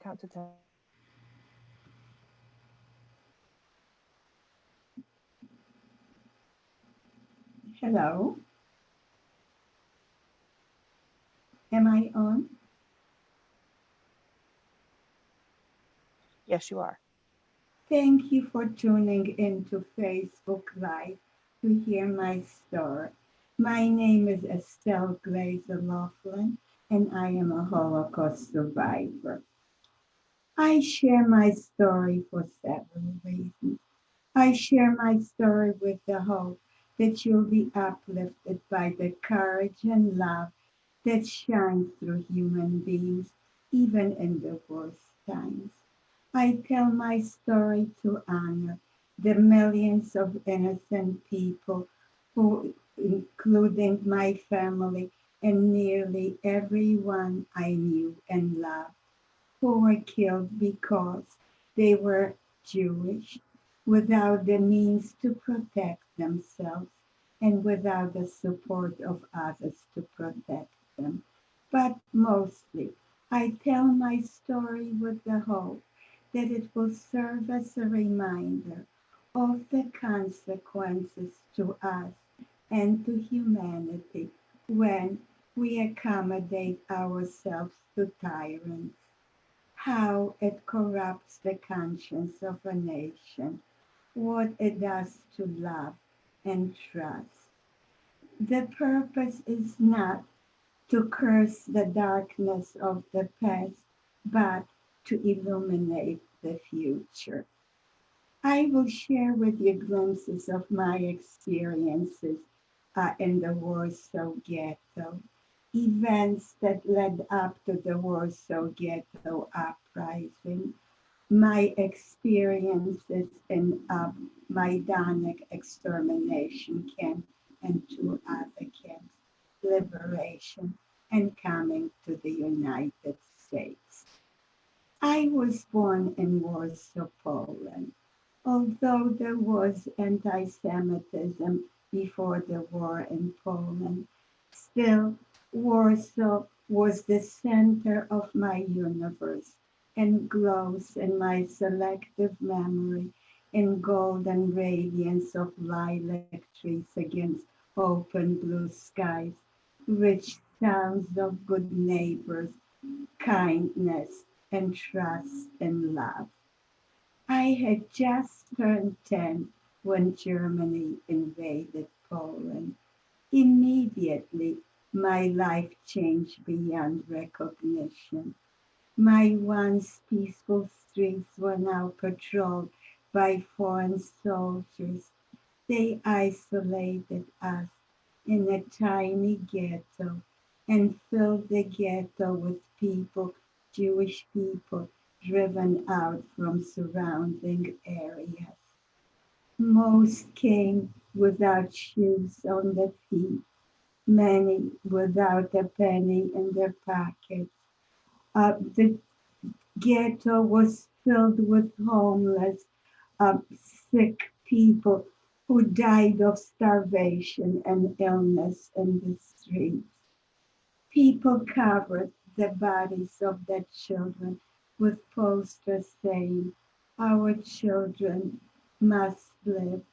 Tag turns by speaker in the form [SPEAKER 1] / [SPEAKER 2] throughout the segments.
[SPEAKER 1] count to 10.
[SPEAKER 2] Hello. Am I on?
[SPEAKER 1] Yes, you are.
[SPEAKER 2] Thank you for tuning into Facebook Live to hear my story. My name is Estelle Glaser Laughlin, and I am a Holocaust survivor. I share my story for several reasons. I share my story with the hope that you'll be uplifted by the courage and love that shines through human beings, even in the worst times. I tell my story to honor the millions of innocent people who, including my family and nearly everyone I knew and loved, who were killed because they were Jewish, without the means to protect themselves and without the support of others to protect them. But mostly, I tell my story with the hope that it will serve as a reminder of the consequences to us and to humanity when we accommodate ourselves to tyrants, how it corrupts the conscience of a nation, what it does to love and trust. The purpose is not to curse the darkness of the past, but to illuminate the future. I will share with you glimpses of my experiences in the Warsaw Ghetto, events that led up to the Warsaw Ghetto Uprising, my experiences in Majdanek extermination camp and two other camps, liberation, and coming to the United States. I was born in Warsaw, Poland. Although there was anti Semitism before the war in Poland, still Warsaw was the center of my universe and glows in my selective memory in golden radiance of lilac trees against open blue skies, rich sounds of good neighbors, kindness, and trust and love. I had just turned 10 when Germany invaded Poland. Immediately, my life changed beyond recognition. My once peaceful streets were now patrolled by foreign soldiers. They isolated us in a tiny ghetto and filled the ghetto with people, Jewish people, driven out from surrounding areas. Most came without shoes on their feet, many without a penny in their pockets. The ghetto was filled with homeless, sick people who died of starvation and illness in the streets. People covered the bodies of their children with posters saying, "Our children must live.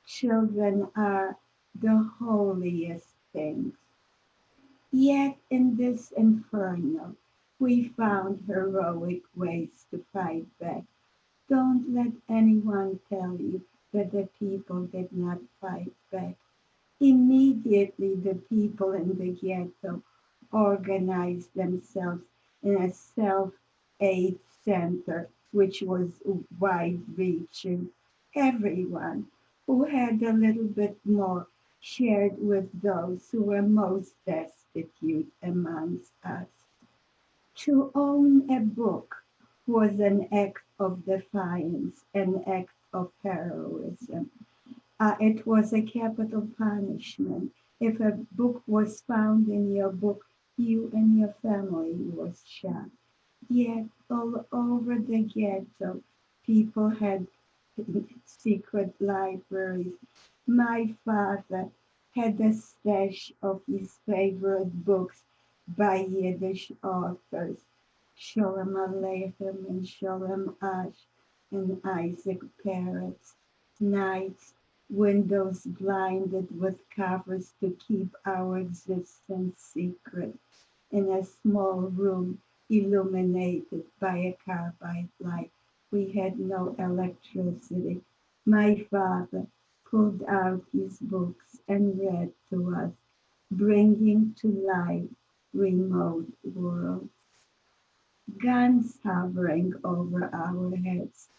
[SPEAKER 2] Children are the holiest things." Yet in this inferno, we found heroic ways to fight back. Don't let anyone tell you that the people did not fight back. Immediately, the people in the ghetto organized themselves in a self-aid center, which was wide-reaching. Everyone who had a little bit more shared with those who were most destitute amongst us. To own a book was an act of defiance, an act of heroism. It was a capital punishment. If a book was found in your book, you and your family was shot. Yet all over the ghetto, people had secret libraries. My father had a stash of his favorite books by Yiddish authors. Sholem Aleichem and Sholem Ash and Isaac Peretz. Nights, windows blinded with covers to keep our existence secret. In a small room illuminated by a carbide light. We had no electricity. My father pulled out his books and read to us, bringing to life remote worlds. Guns hovering over our heads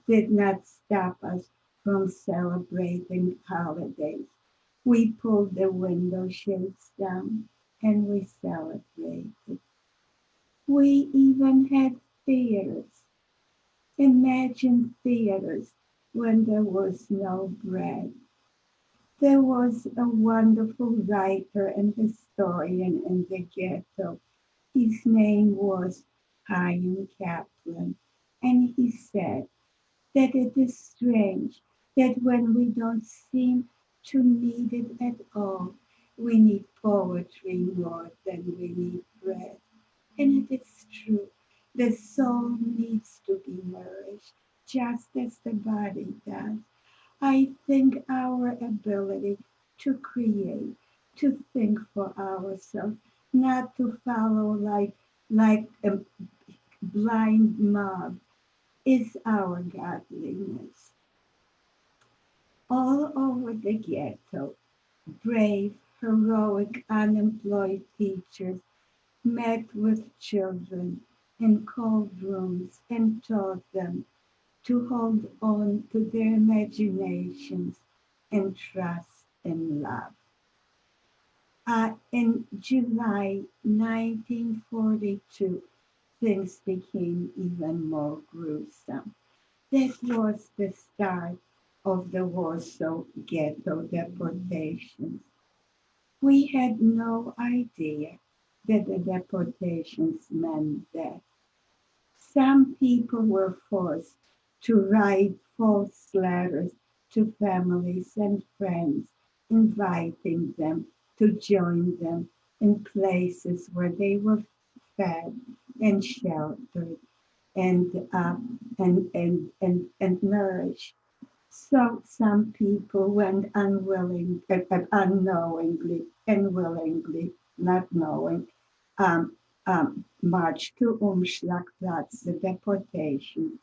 [SPEAKER 2] did not stop us from celebrating holidays. We pulled the window shades down and we celebrated. We even had theaters. Imagine theaters when there was no bread. There was a wonderful writer and historian in the ghetto. His name was Chaim Kaplan, and he said that it is strange that when we don't seem to need it at all, we need poetry more than we need bread. And it is true, the soul needs to be nourished just as the body does. I think our ability to create, to think for ourselves, not to follow like a blind mob, is our godliness. All over the ghetto, brave, heroic, unemployed teachers met with children in cold rooms and taught them to hold on to their imaginations and trust in love. In July 1942, things became even more gruesome. That was the start of the Warsaw Ghetto deportations. We had no idea that the deportations meant death. Some people were forced to write false letters to families and friends, inviting them to join them in places where they were fed and sheltered and nourished. So some people went unknowingly and willingly, not knowing, marched to Umschlagplatz, the deportation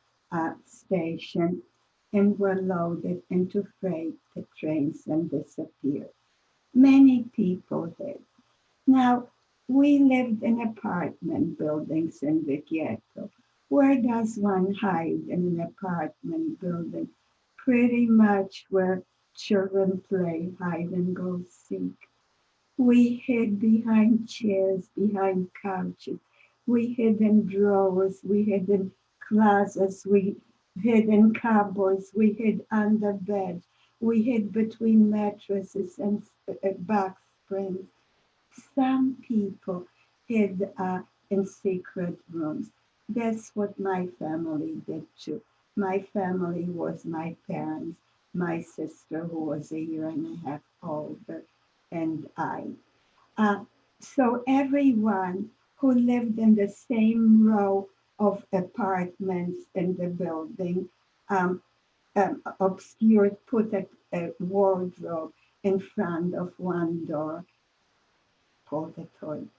[SPEAKER 2] station, and were loaded into freight trains and disappeared. Many people did. Now, we lived in apartment buildings in the ghetto. Where does one hide in an apartment building? Pretty much where children play hide and go seek. We hid behind chairs, behind couches. We hid in drawers. We hid in closets. We hid in cupboards. We hid under beds. We hid between mattresses and box springs. Some people hid in secret rooms. That's what my family did too. My family was my parents, my sister, who was a year and a half older, and I. Uh, so everyone who lived in the same row of apartments in the building um, obscured, put a wardrobe in front of one door, pulled the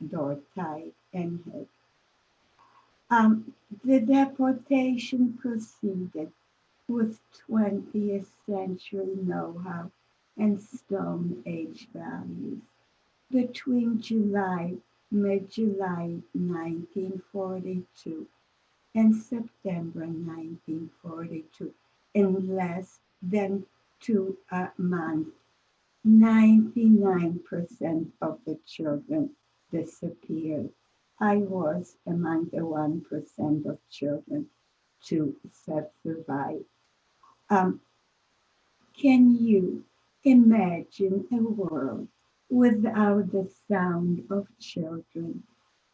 [SPEAKER 2] door tight, and hid. Um, the deportation proceeded with 20th century know-how and Stone Age values. Between mid-July 1942 and September 1942, in less than 2 months, 99% of the children disappeared. I was among the 1% of children to survive. Um, can you imagine a world without the sound of children,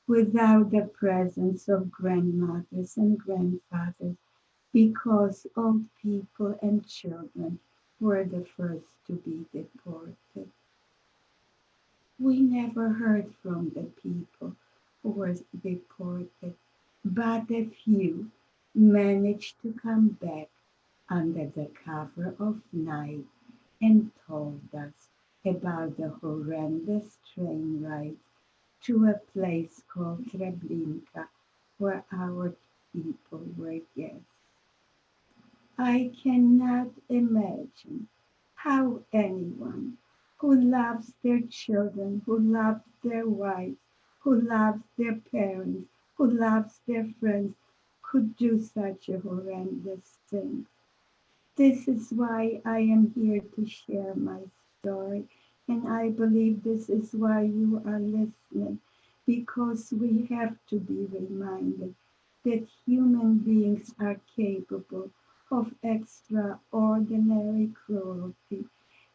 [SPEAKER 2] without the presence of grandmothers and grandfathers, because old people and children were the first to be deported? We never heard from the people who were deported. but a few managed to come back under the cover of night and told us about the horrendous train ride to a place called Treblinka where our people were guests. I cannot imagine how anyone who loves their children, who loves their wives, who loves their parents, who loves their friends, could do such a horrendous thing. This is why I am here to share my story, and I believe this is why you are listening, because we have to be reminded that human beings are capable of extraordinary cruelty,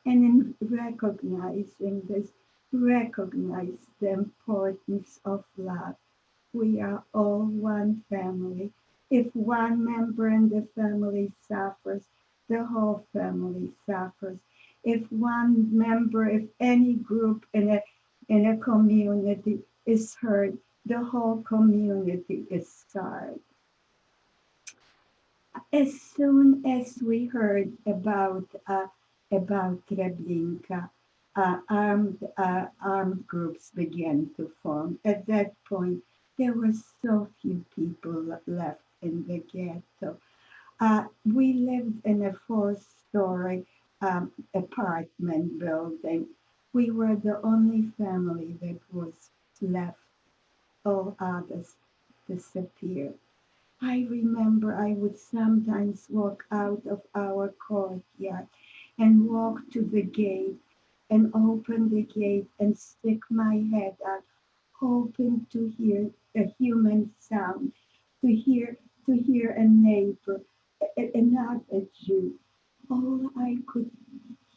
[SPEAKER 2] and in recognizing this, recognize the importance of love. We are all one family. If one member in the family suffers, the whole family suffers. If one member, if any group in a community is hurt, the whole community is scarred. As soon as we heard about Treblinka, armed groups began to form. At that point, there were so few people left in the ghetto. We lived in a four-story apartment building. We were the only family that was left. All others disappeared. I remember I would sometimes walk out of our courtyard and walk to the gate and open the gate and stick my head out, hoping to hear a human sound, to hear a neighbor, not a Jew. All I could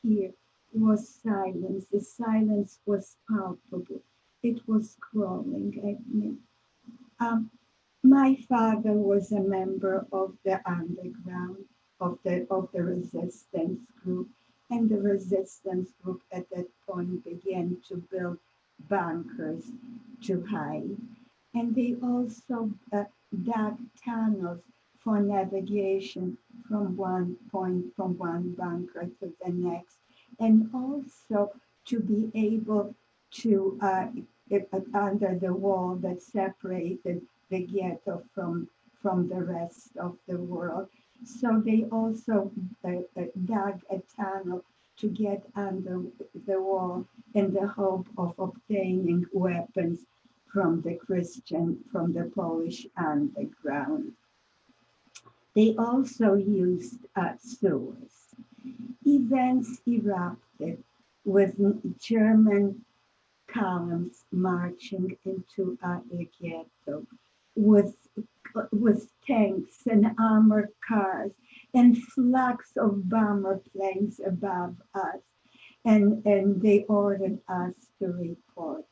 [SPEAKER 2] hear was silence. The silence was palpable. It was crawling at me. Um, my father was a member of the underground of the resistance group, and the resistance group at that point began to build bunkers to hide, and they also dug tunnels for navigation from one bunker to the next, and also to be able to under the wall that separated the ghetto from the rest of the world. So they also dug a tunnel to get under the wall in the hope of obtaining weapons from the Polish underground. They also used sewers. Events erupted with German columns marching into the ghetto with tanks and armored cars and flags of bomber planes above us, and they ordered us to report.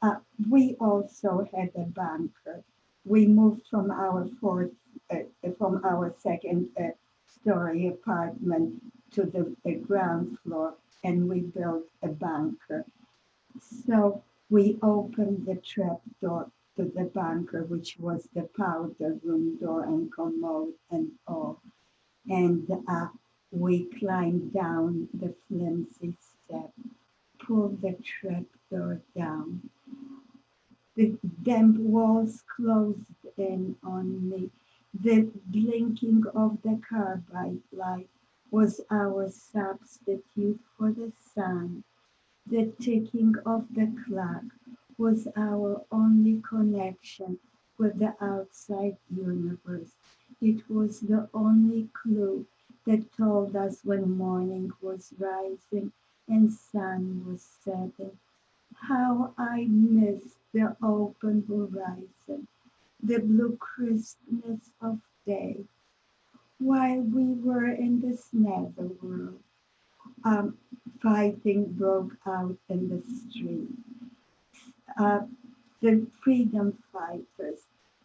[SPEAKER 2] Uh, we also had a bunker. We moved from our second story apartment to the ground floor, and we built a bunker. So we opened the trap door to the bunker, which was the powder room door and commode and all. And we climbed down the flimsy step, pulled the trap door down. The damp walls closed in on me. The blinking of the carbide light was our substitute for the sun. The ticking of the clock was our only connection with the outside universe. It was the only clue that told us when morning was rising and sun was setting. How I missed the open horizon, the blue crispness of day, while we were in this netherworld. Um, Fighting broke out in the street. Uh, the freedom fighters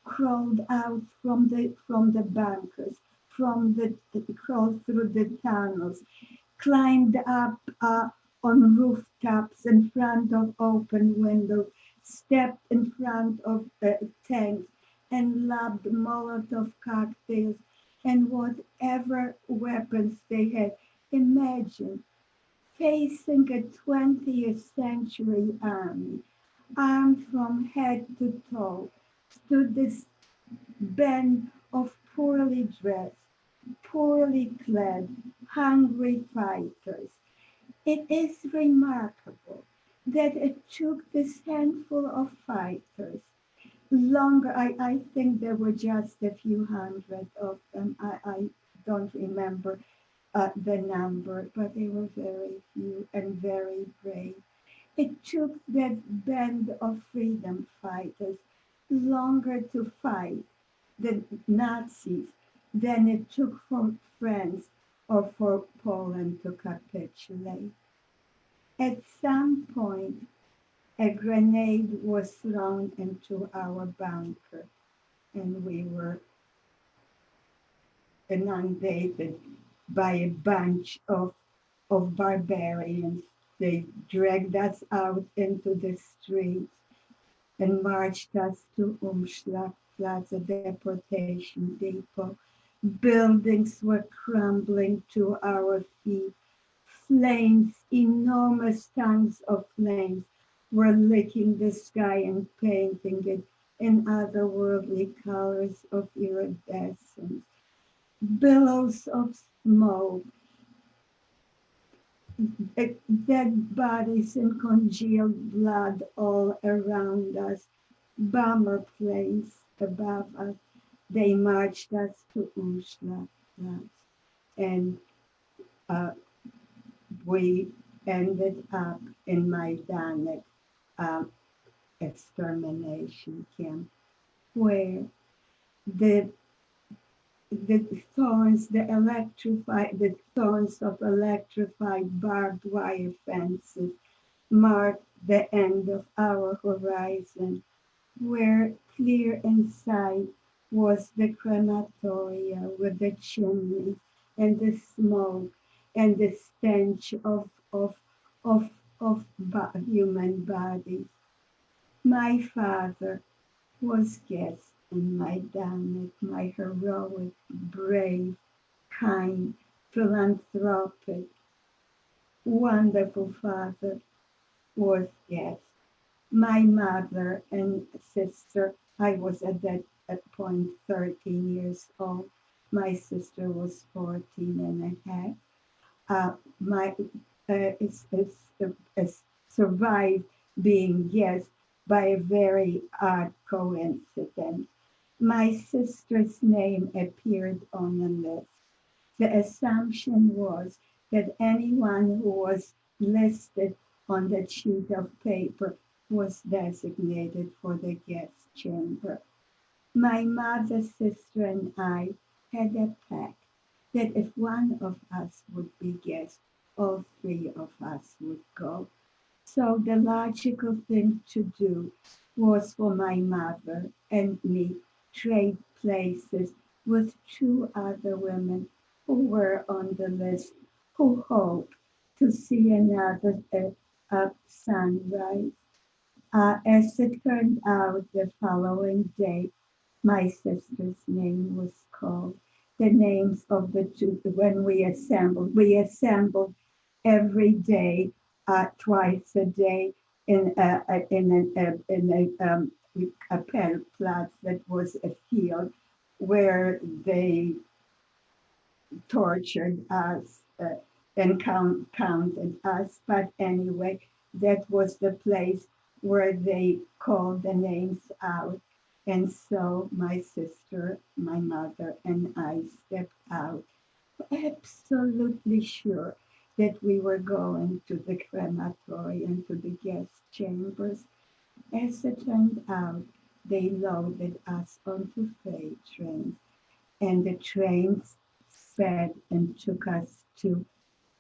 [SPEAKER 2] crawled out from the bunkers, crawled through the tunnels, climbed up on rooftops in front of open windows, stepped in front of tanks, and lobbed Molotov cocktails and whatever weapons they had imagined. Facing a 20th century army, armed from head to toe, stood this band of poorly dressed, poorly clad, hungry fighters. It is remarkable that it took this handful of fighters longer. I think there were just a few hundred of them. I don't remember the number, but they were very few and very brave. It took that band of freedom fighters longer to fight the Nazis than it took for France or for Poland to capitulate. At some point, a grenade was thrown into our bunker, and we were inundated by a bunch of barbarians. They dragged us out into the streets and marched us to Umschlagplatz, a deportation depot. Buildings were crumbling to our feet. Flames, enormous tongues of flames, were licking the sky and painting it in otherworldly colors of iridescence. Billows of smoke, dead bodies and congealed blood all around us, bomber planes above us. They marched us to Umschlagplatz, and uh, we ended up in Majdanek uh, extermination camp, where the the thorns of electrified barbed wire fences marked the end of our horizon, where clear in sight was the crematoria with the chimney and the smoke and the stench of, human bodies. My father was guest in my Majdanek, my heroic, brave, kind, philanthropic, wonderful father was guest. My mother and sister, I was at that point 13 years old. My sister was 14 and a half. My survived being guest by a very odd coincidence. My sister's name appeared on the list. The assumption was that anyone who was listed on that sheet of paper was designated for the guest chamber. My mother, sister, and I had a pact that if one of us would be guest, all three of us would go. So the logical thing to do was for my mother and me trade places with two other women who were on the list who hoped to see another sunrise. As it turned out, the following day, my sister's name was called. The names of the two, when we assembled every day, twice a day, in a Platz that was a field where they tortured us and counted us. But anyway, that was the place where they called the names out. And so my sister, my mother, and I stepped out, absolutely sure that we were going to the crematorium, to the guest chambers. As it turned out, they loaded us onto freight trains, and the trains sped and took us to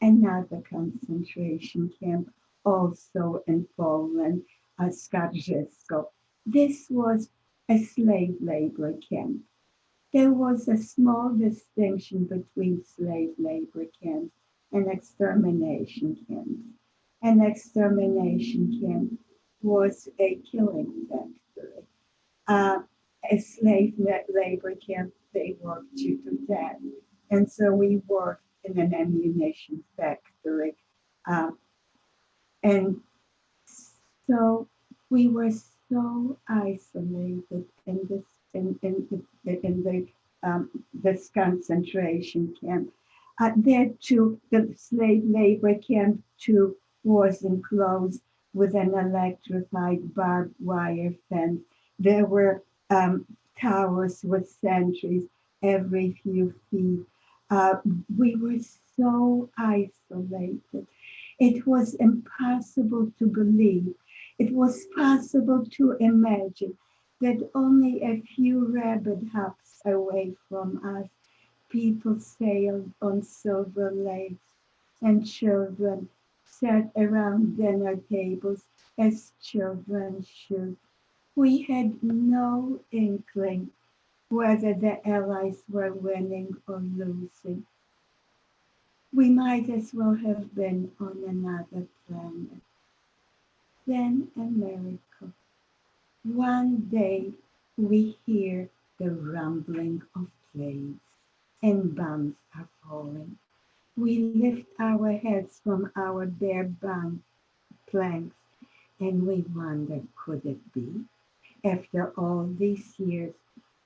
[SPEAKER 2] another concentration camp, also in Poland, Skarzysko. This was a slave labor camp. There was a small distinction between slave labor camps and extermination camps. An extermination camp was a killing factory. Uh, a labor camp, they worked you to death. And so we worked in an ammunition factory. Um, and so we were so isolated in this concentration camp. There too, the slave labor camp too was enclosed with an electrified barbed wire fence. There were towers with sentries every few feet. Uh, we were so isolated. It was impossible to believe. It was possible to imagine that only a few rabbit hops away from us, people sailed on silver lakes and children sat around dinner tables as children should. We had no inkling whether the Allies were winning or losing. We might as well have been on another planet. Then America. One day we hear the rumbling of planes and bombs are falling. We lift our heads from our bare bunk planks and we wonder, could it be? After all these years,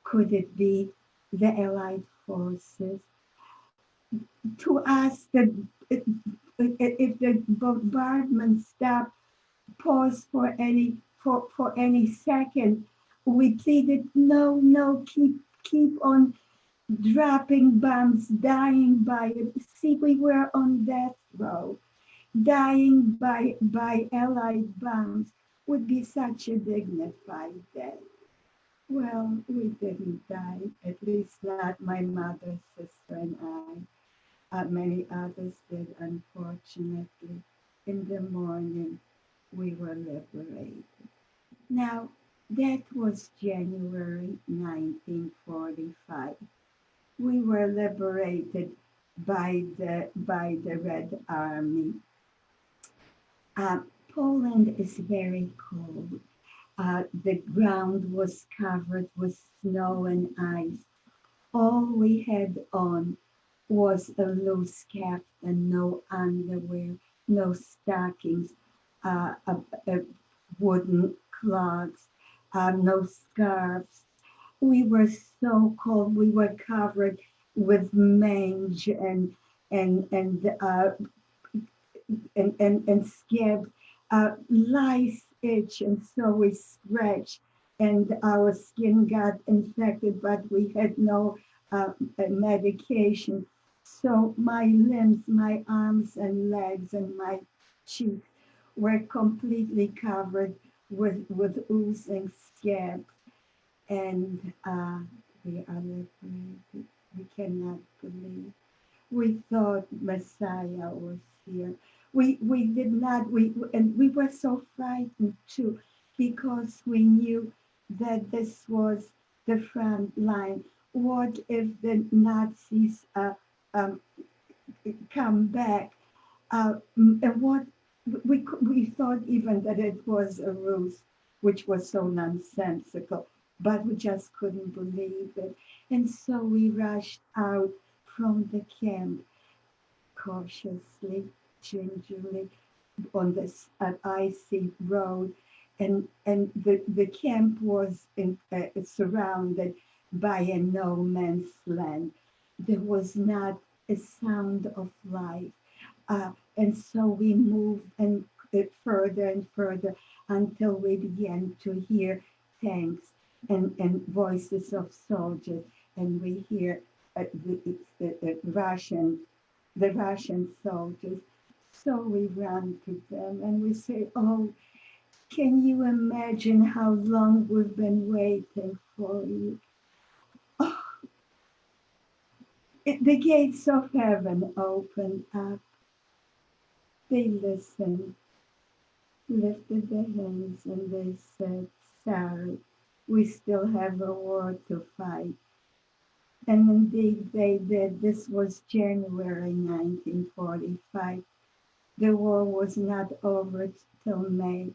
[SPEAKER 2] could it be the Allied forces? To us, if the bombardment stopped, pause for any second, we pleaded, no, no, keep on dropping bombs, dying by it. See, we were on death row. Dying by Allied bombs would be such a dignified death. Well, we didn't die, at least not my mother, sister, and I. Many others did, unfortunately. In the morning, we were liberated. Now, that was January 1945. We were liberated by the Red Army. Uh, Poland is very cold. The ground was covered with snow and ice. All we had on was a loose cap and no underwear, no stockings, a wooden clogs, no scarves. We were so cold. We were covered with mange and scabs. Lice itch, and so we scratched, and our skin got infected, but we had no medication. So my limbs, my arms and legs, and my cheeks were completely covered with oozing scabs, and we are liberated. We cannot believe. We thought Messiah was here. We did not, and we were so frightened too, because we knew that this was the front line. What if the Nazis um, come back? And what we thought even that it was a ruse, which was so nonsensical, but we just couldn't believe it. And so we rushed out from the camp cautiously, gingerly, on this icy road, and the camp was surrounded by a no man's land. There was not a sound of life, and so we moved further and further until we began to hear tanks and voices of soldiers, and we hear the Russian soldiers. So we run to them and we say, oh, can you imagine how long we've been waiting for you? Oh, the gates of heaven opened up. They listened, lifted their hands, and they said, sorry, we still have a war to fight. And indeed they did. This was January 1945. The war was not over till May.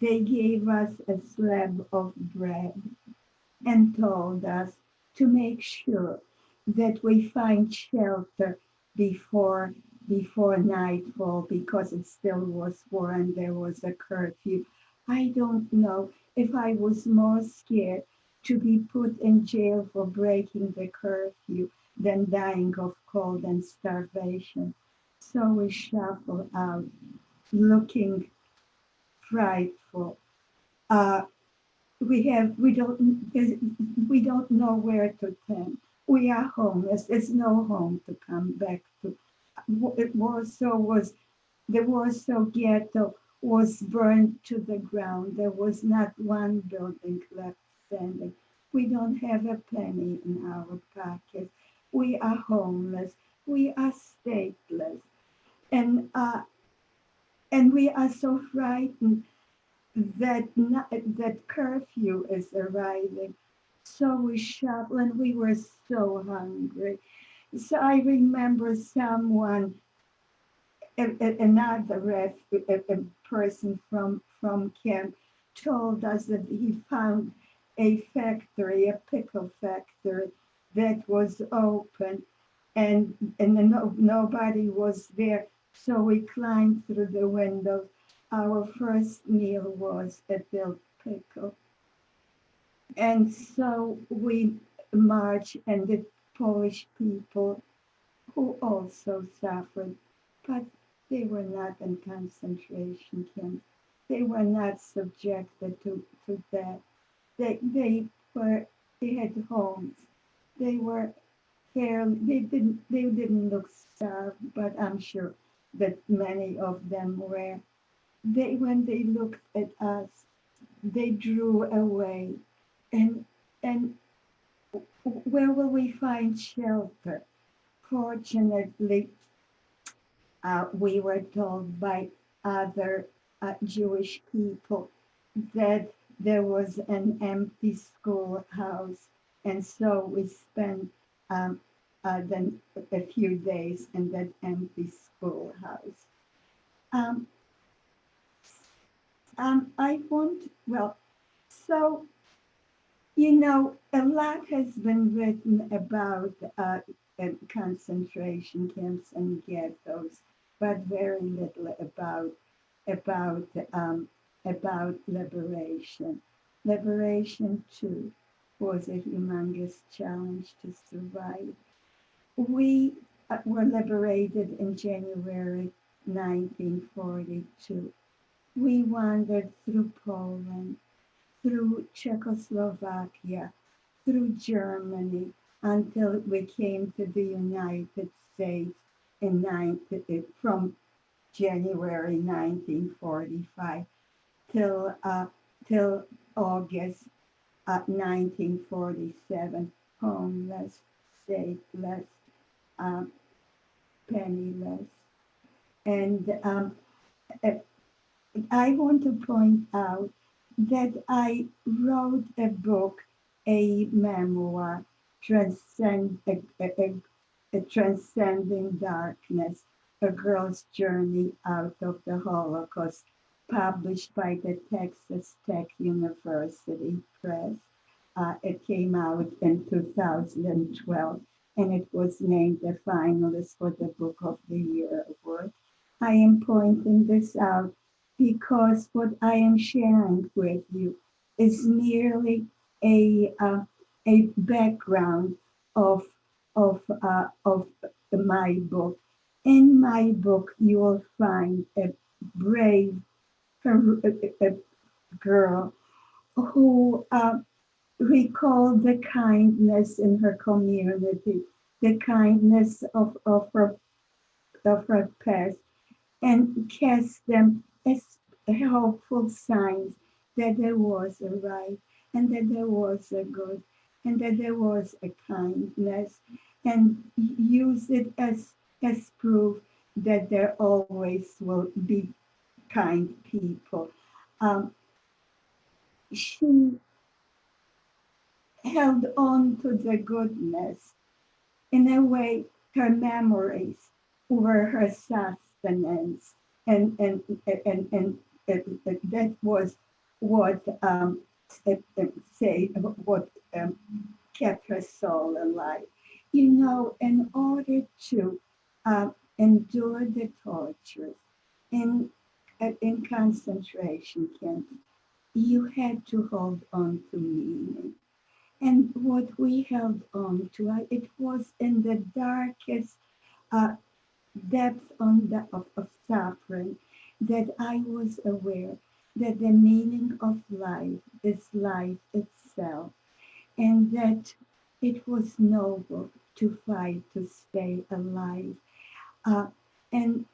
[SPEAKER 2] They gave us a slab of bread. and told us to make sure that we find shelter before before nightfall because it still was war and there was a curfew. I don't know if I was more scared to be put in jail for breaking the curfew than dying of cold and starvation. So we shuffle out, looking frightful. Uh, we don't know where to turn. We are homeless. There's no home to come back to. Warsaw was the Warsaw Ghetto was burned to the ground. There was not one building left standing. We don't have a penny in our pockets. We are homeless. We are stateless, and uh, and we are so frightened that curfew is arriving. So we shopped and we were so hungry. So I remember someone, another a person from camp, told us that he found a factory, a pickle factory that was open, and nobody was there. So we climbed through the windows. Our first meal was a dill pickle. And so we marched, and the Polish people who also suffered, but they were not in concentration camps. They were not subjected to death. They were they had homes. They were they didn't look starved, but I'm sure that many of them were. They when they looked at us, they drew away. And and where will we find shelter? Fortunately, we were told by other Jewish people that there was an empty schoolhouse, and so we spent um, then a few days in that empty schoolhouse. Um, I want, well, so, a lot has been written about concentration camps and ghettos, but very little about about liberation. Liberation too was a humongous challenge to survive. We were liberated in January 1942. We wandered through Poland, through Czechoslovakia, through Germany, until we came to the United States from January 1945 till till August 1947, homeless, stateless, uh, penniless. And uh, I want to point out that I wrote a book, a memoir, Transcending Darkness, a girl's journey out of the Holocaust, published by the Texas Tech University Press. It came out in 2012, and it was named a finalist for the Book of the Year award. I am pointing this out because what I am sharing with you is merely a background of of my book. In my book, you will find a brave a girl who recalled the kindness in her community, the kindness of her past, and cast them as helpful signs that there was a right, and that there was a good, and that there was a kindness, and use it as proof that there always will be kind people. Um, she held on to the goodness. In a way, her memories were her sustenance, and that was what say what um, kept her soul alive. You know, in order to endure the tortures in, in concentration camps, you had to hold on to meaning. And what we held on to, it was in the darkest uh, depth of suffering that I was aware that the meaning of life is life itself, and that it was noble to fight to stay alive. Uh, and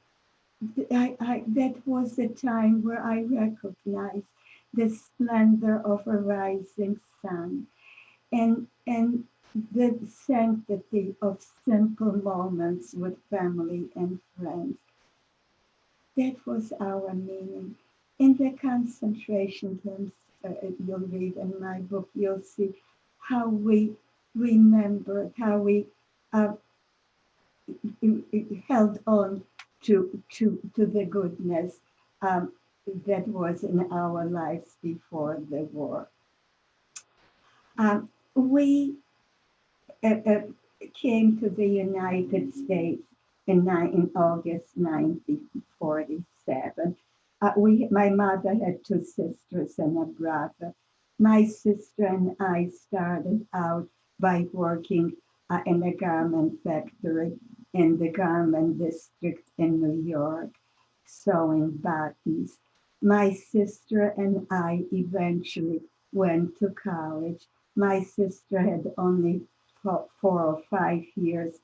[SPEAKER 2] that was the time where I recognized the splendor of a rising sun, and the sanctity of simple moments with family and friends. That was our meaning. In the concentration camps, you'll read in my book, you'll see how we remembered, how we uh, held on to the goodness that was in our lives before the war. We came to the United States in August 1947. My mother had two sisters and a brother. My sister and I started out by working in a garment factory in the garment district in New York, sewing buttons. My sister and I eventually went to college. My sister had only 4 or 5 years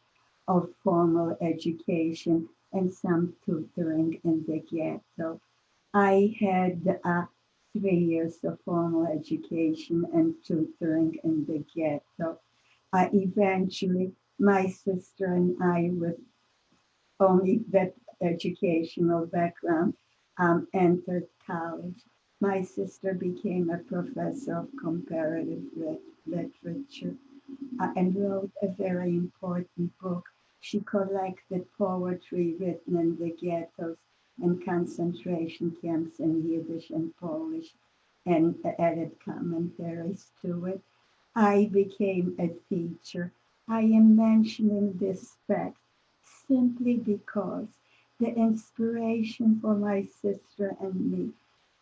[SPEAKER 2] of formal education and some tutoring in the ghetto. I had 3 years of formal education and tutoring in the ghetto. Eventually, my sister and I, with only that educational background, entered college. My sister became a professor of comparative literature and wrote a very important book. She collected poetry written in the ghettos and concentration camps in Yiddish and Polish and added commentaries to it. I became a teacher. I am mentioning this fact simply because the inspiration for my sister and me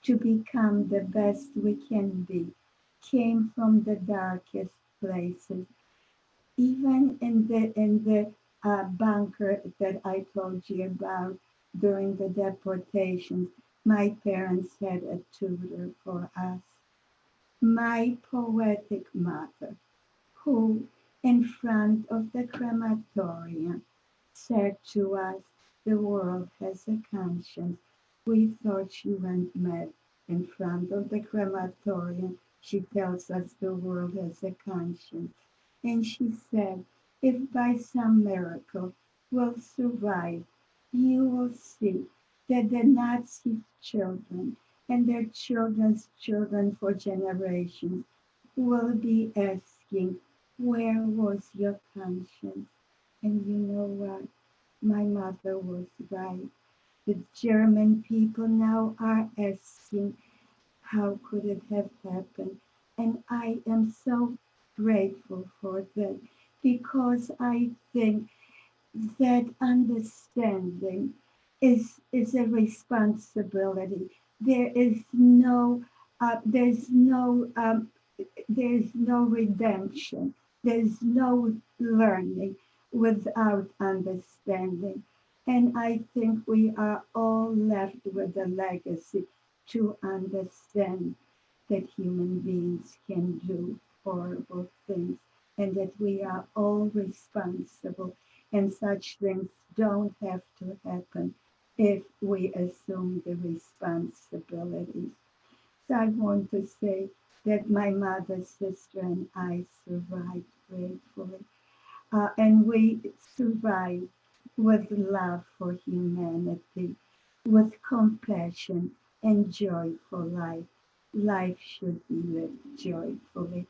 [SPEAKER 2] to become the best we can be came from the darkest places, even in the bunker that I told you about during the deportations. My parents had a tutor for us. My poetic mother, who, in front of the crematorium, said to us, "The world has a conscience." We thought she went mad. In front of the crematorium, she tells us the world has a conscience. And she said, "If by some miracle we'll survive, you will see that the Nazi children and their children's children for generations will be asking, where was your conscience?" And you know what? My mother was right. The German people now are asking, how could it have happened? And I am so grateful for that, because I think that understanding is a responsibility. There is no there's no there's no redemption. There's no learning without understanding. And I think we are all left with a legacy to understand that human beings can do horrible things and that we are all responsible, and such things don't have to happen if we assume the responsibilities. So I want to say that my mother, sister, and I survived gratefully. And we survived with love for humanity, with compassion and joy for life. Life should be lived joyfully.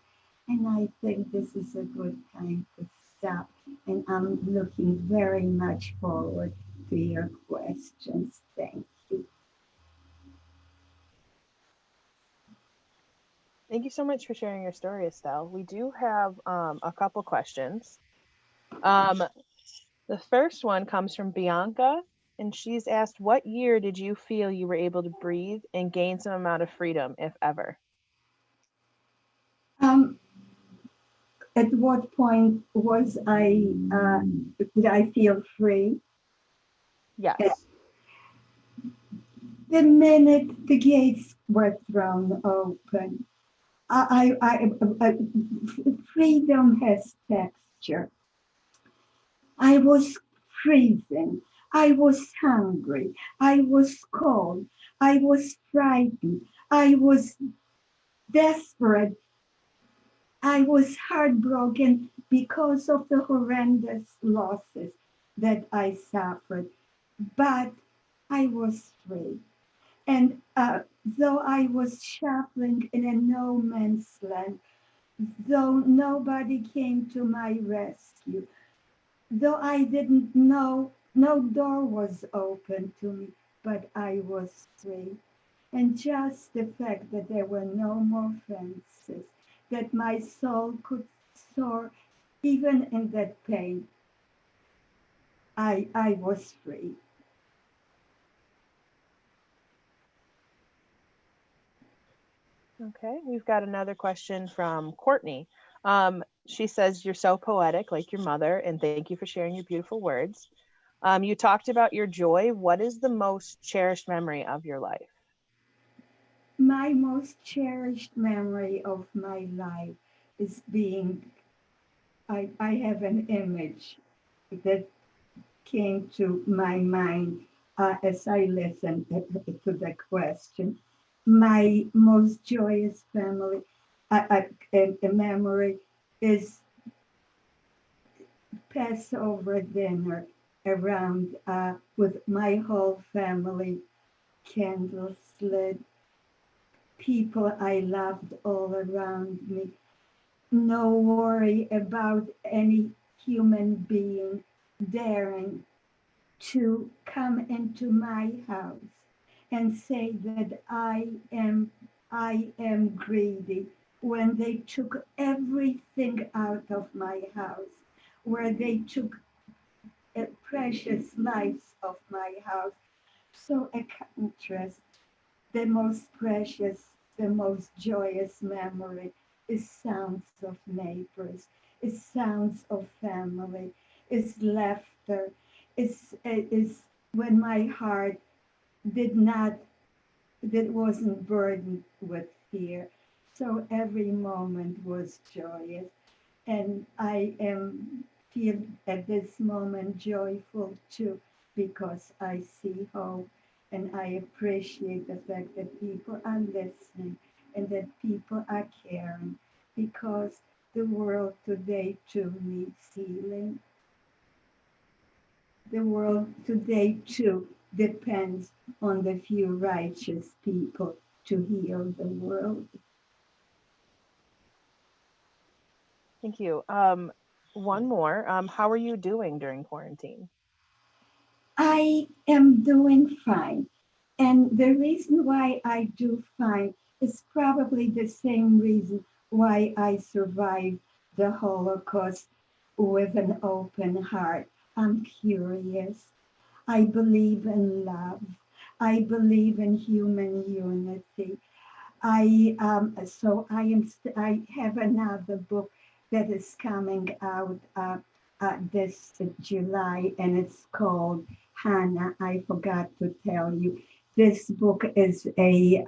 [SPEAKER 2] And I think this is a good time to stop. And I'm looking very much forward to your questions. Thank you.
[SPEAKER 1] Thank you so much for sharing your story, Estelle. We do have a couple questions. Um, the first one comes from Bianca, and she's asked, what year did you feel you were able to breathe and gain some amount of freedom, if ever?
[SPEAKER 2] Um, at what point was did I feel free?
[SPEAKER 1] Yes.
[SPEAKER 2] The minute the gates were thrown open. Freedom has texture. I was freezing. I was hungry. I was cold. I was frightened. I was desperate. I was heartbroken because of the horrendous losses that I suffered. But I was free. And though I was shuffling in a no man's land, though nobody came to my rescue, though I didn't know, no door was open to me, but I was free. And just the fact that there were no more fences, that my soul could soar even in that pain, I was free.
[SPEAKER 1] Okay, we've got another question from Courtney. She says, you're so poetic, like your mother, and thank you for sharing your beautiful words. You talked about your joy. What is the most cherished memory of your life?
[SPEAKER 2] My most cherished memory of my life is I have an image that came to my mind as I listened to the question. My most joyous memory is Passover dinner around with my whole family, candles lit, people I loved all around me. No worry about any human being daring to come into my house and say that I am greedy when they took everything out of my house, where they took precious lives of my house. So a contrast, the most precious, the most joyous memory is sounds of neighbors, is sounds of family, is laughter, is when my heart did not, that wasn't burdened with fear. So every moment was joyous. And I am feel at this moment joyful too because I see hope and I appreciate the fact that people are listening and that people are caring because the world today too needs healing. The world today too depends on the few righteous people to heal the world.
[SPEAKER 1] Thank you. One more. How are you doing during quarantine?
[SPEAKER 2] I am doing fine. And the reason why I do fine is probably the same reason why I survived the Holocaust with an open heart. I'm curious. I believe in love. I believe in human unity. I have another book that is coming out this July, and it's called Hannah. I forgot to tell you. This book is a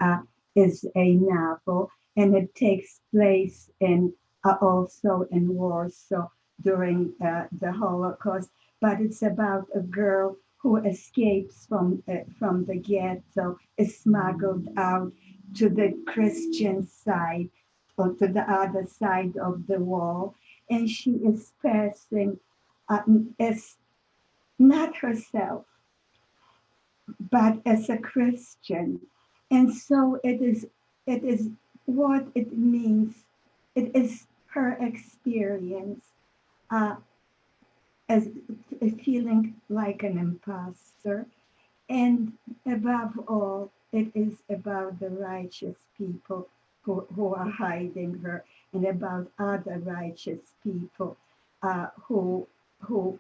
[SPEAKER 2] novel, and it takes place in also in Warsaw during the Holocaust. But it's about a girl who escapes from the ghetto, is smuggled out to the Christian side or to the other side of the wall, and she is passing as not herself, but as a Christian. And so it is what it means. It is her experience uh, as feeling like an imposter. And above all, it is about the righteous people who are hiding her, and about other righteous people who who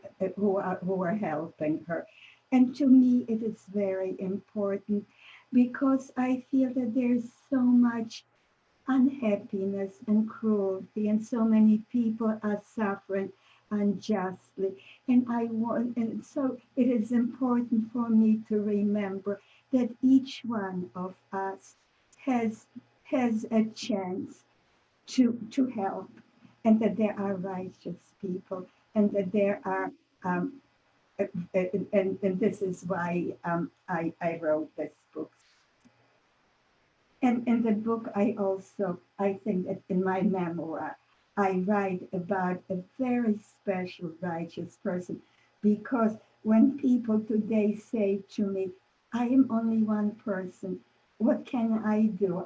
[SPEAKER 2] are helping her. And to me, it is very important because I feel that there's so much unhappiness and cruelty, and so many people are suffering unjustly. And so it is important for me to remember that each one of us has has a chance to help, and that there are righteous people, and that there are um, and this is why I wrote this book. And in the book, I think that in my memoir, I write about a very special righteous person, because when people today say to me, I am only one person, what can I do?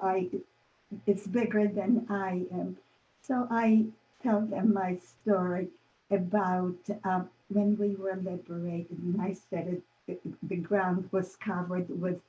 [SPEAKER 2] It's bigger than I am. So I tell them my story about when we were liberated. And I said the ground was covered with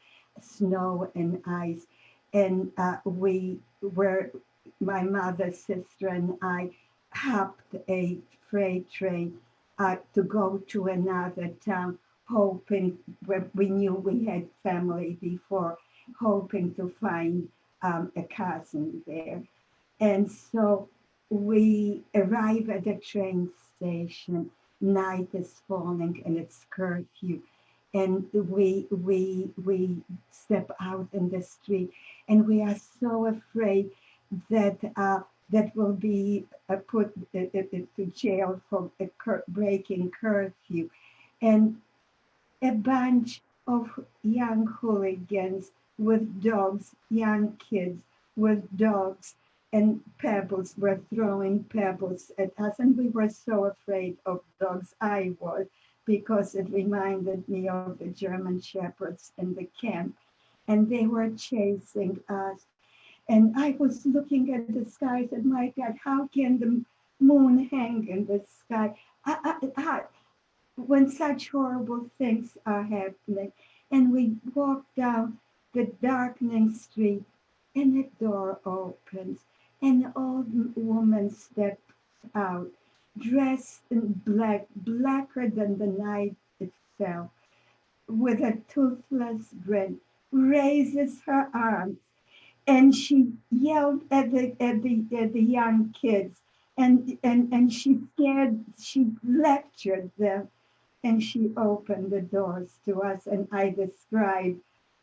[SPEAKER 2] snow and ice. And we were, my mother, sister, and I hopped a freight train to go to another town, hoping, where we knew we had family before, hoping to find a cousin there. And so we arrive at the train station. Night is falling and it's curfew. And we step out in the street, and we are so afraid that that will be put to jail for breaking curfew. And a bunch of young hooligans with dogs, young kids with dogs and pebbles, were throwing pebbles at us. And we were so afraid of dogs. I was, because it reminded me of the German shepherds in the camp. And they were chasing us. And I was looking at the sky. I said, my God, how can the moon hang in the sky? When such horrible things are happening. And we walk down the darkening street, and a door opens, and an old woman steps out, dressed in black, blacker than the night itself, with a toothless grin, raises her arms, and she yelled at the young kids, and she lectured them, and she opened the doors to us. And I described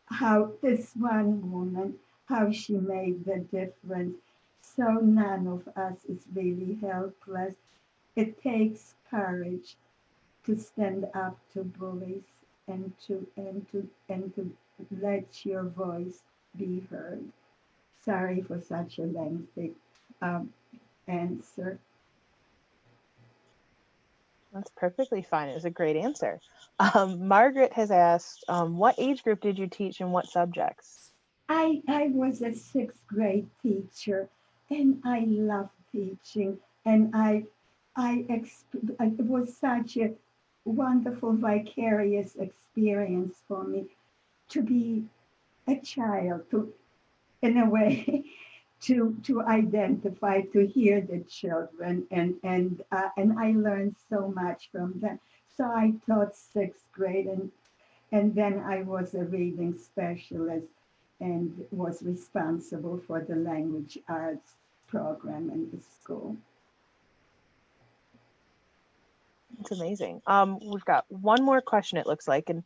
[SPEAKER 2] how this one woman, how she made the difference. So none of us is really helpless. It takes courage to stand up to bullies, and to let your voice be heard. Sorry for such a lengthy um, answer.
[SPEAKER 1] That's perfectly fine. It was a great answer. Margaret has asked, what age group did you teach and what subjects?
[SPEAKER 2] I was a sixth grade teacher, and I loved teaching, and it was such a wonderful vicarious experience for me to be a child, to, in a way, to identify, to hear the children, and I learned so much from them. So I taught sixth grade, and then I was a reading specialist and was responsible for the language arts program in the school.
[SPEAKER 1] It's amazing. We've got one more question, it looks like. And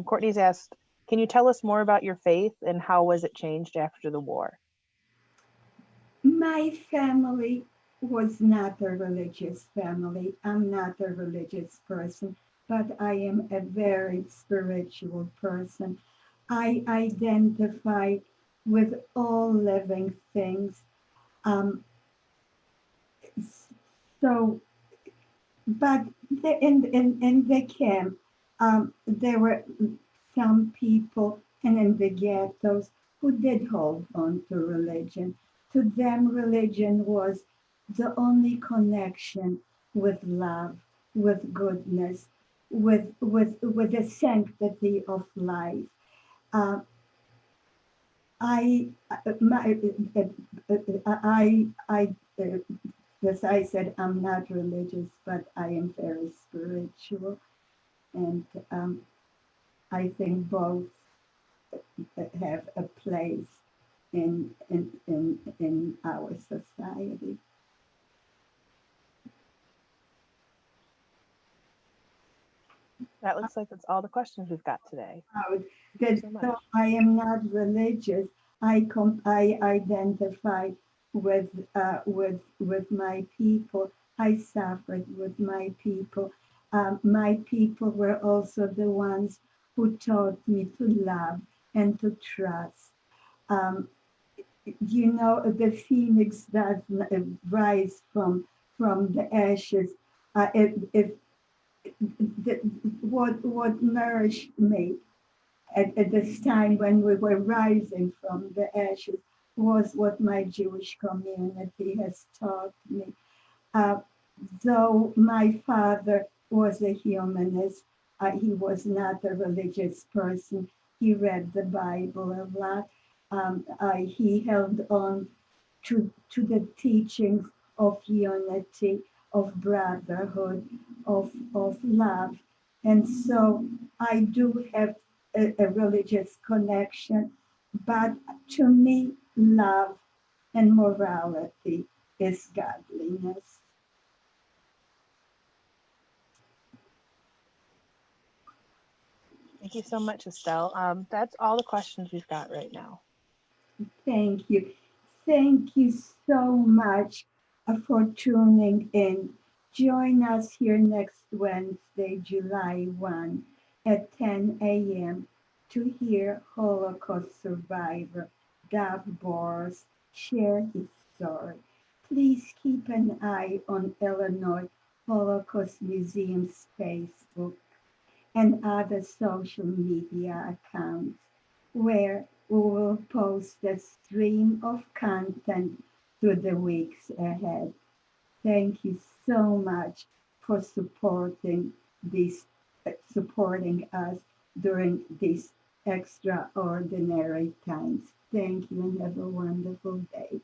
[SPEAKER 1] Courtney's asked, can you tell us more about your faith and how was it changed after the war?
[SPEAKER 2] My family was not a religious family. I'm not a religious person, but I am a very spiritual person. I identify with all living things. Um, so But in the camp, there were some people, and in the ghettos, who did hold on to religion. To them, religion was the only connection with love, with goodness, with the sanctity of life. Uh, I, my, as I said, I'm not religious, but I am very spiritual, and I think both have a place in our society.
[SPEAKER 1] That looks like that's all the questions we've got today.
[SPEAKER 2] Out
[SPEAKER 1] Thank you
[SPEAKER 2] that
[SPEAKER 1] so much.
[SPEAKER 2] though I am not religious, I identify with my people. I suffered with my people. My people were also the ones who taught me to love and to trust. Um, the phoenix does rise from the ashes. If the, what nourished me at this time when we were rising from the ashes was what my Jewish community has taught me. Uh, though my father was a humanist, he was not a religious person. He read the Bible a lot. He held on to the teachings of unity, of brotherhood, of love. And so I do have a religious connection, but to me, love and morality is godliness.
[SPEAKER 1] Thank you so much, Estelle. That's all the questions we've got right now.
[SPEAKER 2] Thank you. Thank you so much for tuning in. Join us here next Wednesday, July 1 at 10 a.m. to hear Holocaust survivor Dov Bors share his story. Please keep an eye on Illinois Holocaust Museum's Facebook and other social media accounts where we will post a stream of content through the weeks ahead. Thank you so much for supporting us during these extraordinary times. Thank you and have a wonderful day.